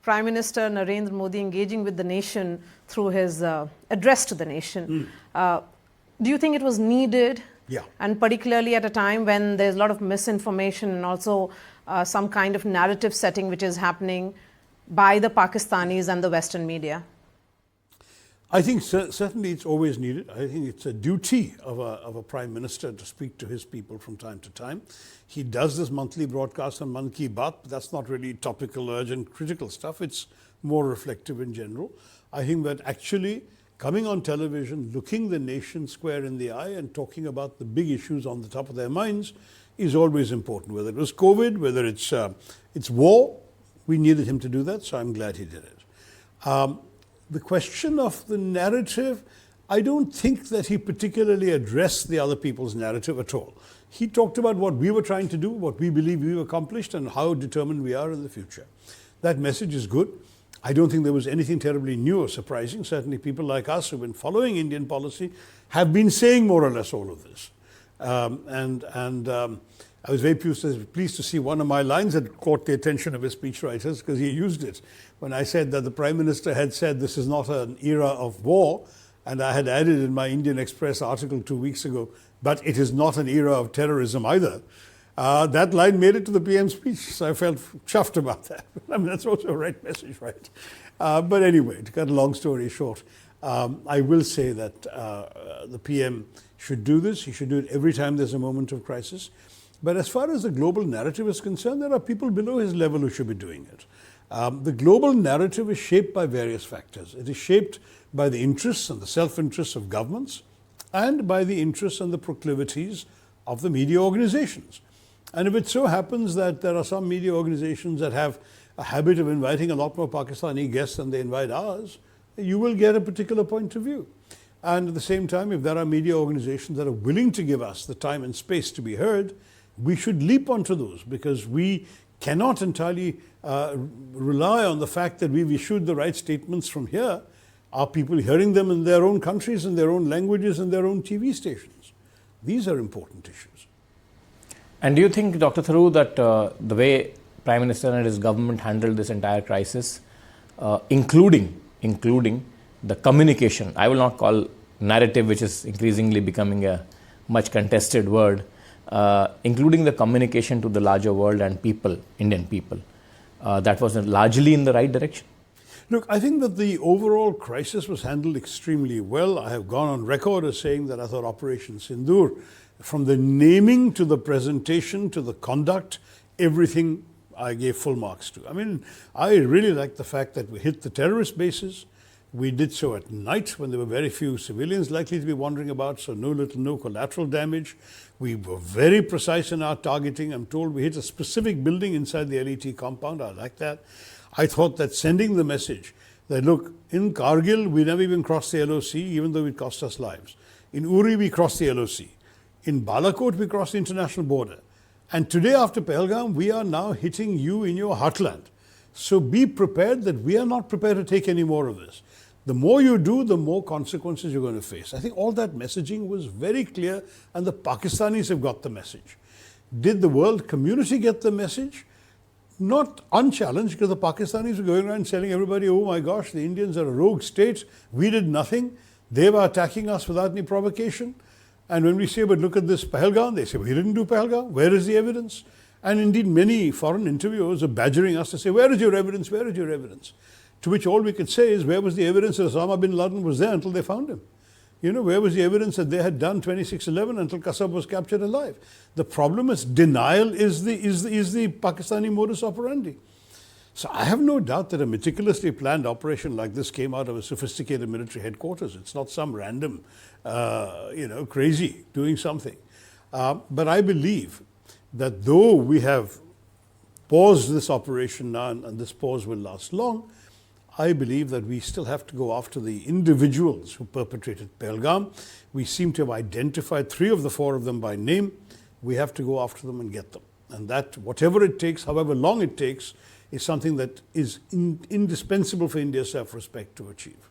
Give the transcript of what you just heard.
Prime Minister Narendra Modi engaging with the nation through his address to the nation. Do you think it was needed? Yeah. And particularly at a time when there's a lot of misinformation and also some kind of narrative setting which is happening by the Pakistanis and the Western media? I think certainly it's always needed. I think it's a duty of a Prime Minister to speak to his people from time to time. He does this monthly broadcast on Man Ki Baat, but that's not really topical, urgent, critical stuff. It's more reflective in general. I think that actually coming on television, looking the nation square in the eye and talking about the big issues on the top of their minds is always important. Whether it was COVID, whether it's war, we needed him to do that, so I'm glad he did it. The question of the narrative, I don't think that he particularly addressed the other people's narrative at all. He talked about what we were trying to do, what we believe we've accomplished, and how determined we are in the future. That message is good. I don't think there was anything terribly new or surprising. Certainly people like us who've been following Indian policy have been saying more or less all of this. I was very pleased to see one of my lines that caught the attention of his speechwriters because he used it. When I said that the Prime Minister had said this is not an era of war, and I had added in my Indian Express article 2 weeks ago, but it is not an era of terrorism either. That line made it to the PM speech, so I felt chuffed about that. I mean, that's also a right message, right? But anyway, to cut a long story short, I will say that the PM should do this. He should do it every time there's a moment of crisis. But as far as the global narrative is concerned, there are people below his level who should be doing it. The global narrative is shaped by various factors. It is shaped by the interests and the self-interests of governments and by the interests and the proclivities of the media organizations. And if it so happens that there are some media organizations that have a habit of inviting a lot more Pakistani guests than they invite ours, you will get a particular point of view. And at the same time, if there are media organizations that are willing to give us the time and space to be heard, we should leap onto those because we cannot entirely rely on the fact that we've issued the right statements from here. Are people hearing them in their own countries, in their own languages, in their own TV stations? These are important issues. And do you think, Dr. Tharoor, that the way Prime Minister and his government handled this entire crisis, including the communication, I will not call narrative, which is increasingly becoming a much contested word, including the communication to the larger world and people, Indian people, that was largely in the right direction? Look, I think that the overall crisis was handled extremely well. I have gone on record as saying that I thought Operation Sindoor, from the naming to the presentation to the conduct, everything I gave full marks to. I mean, I really like the fact that we hit the terrorist bases. We did so at night when there were very few civilians likely to be wandering about, so no collateral damage. We were very precise in our targeting. I'm told we hit a specific building inside the LET compound. I like that. I thought that sending the message that, look, in Kargil, we never even crossed the LOC, even though it cost us lives. In Uri, we crossed the LOC. In Balakot, we crossed the international border. And today, after Pahalgam, we are now hitting you in your heartland. So be prepared that we are not prepared to take any more of this. The more you do, the more consequences you're going to face. I think all that messaging was very clear, and the Pakistanis have got the message. Did the world community get the message? Not unchallenged, because the Pakistanis were going around telling everybody, oh my gosh, the Indians are a rogue state. We did nothing. They were attacking us without any provocation. And when we say, but look at this Pahalgam, they say, we didn't do Pahalgam. Where is the evidence? And indeed, many foreign interviewers are badgering us to say, where is your evidence? Where is your evidence? To which all we could say is, where was the evidence that Osama bin Laden was there until they found him? You know, where was the evidence that they had done 26/11 until Qasab was captured alive? The problem is denial is the Pakistani modus operandi. So I have no doubt that a meticulously planned operation like this came out of a sophisticated military headquarters. It's not some random, crazy doing something. But I believe that though we have paused this operation now, and this pause will last long, I believe that we still have to go after the individuals who perpetrated Pahalgam. We seem to have identified 3 of the 4 of them by name. We have to go after them and get them. And that, whatever it takes, however long it takes, is something that is indispensable for India's self-respect to achieve.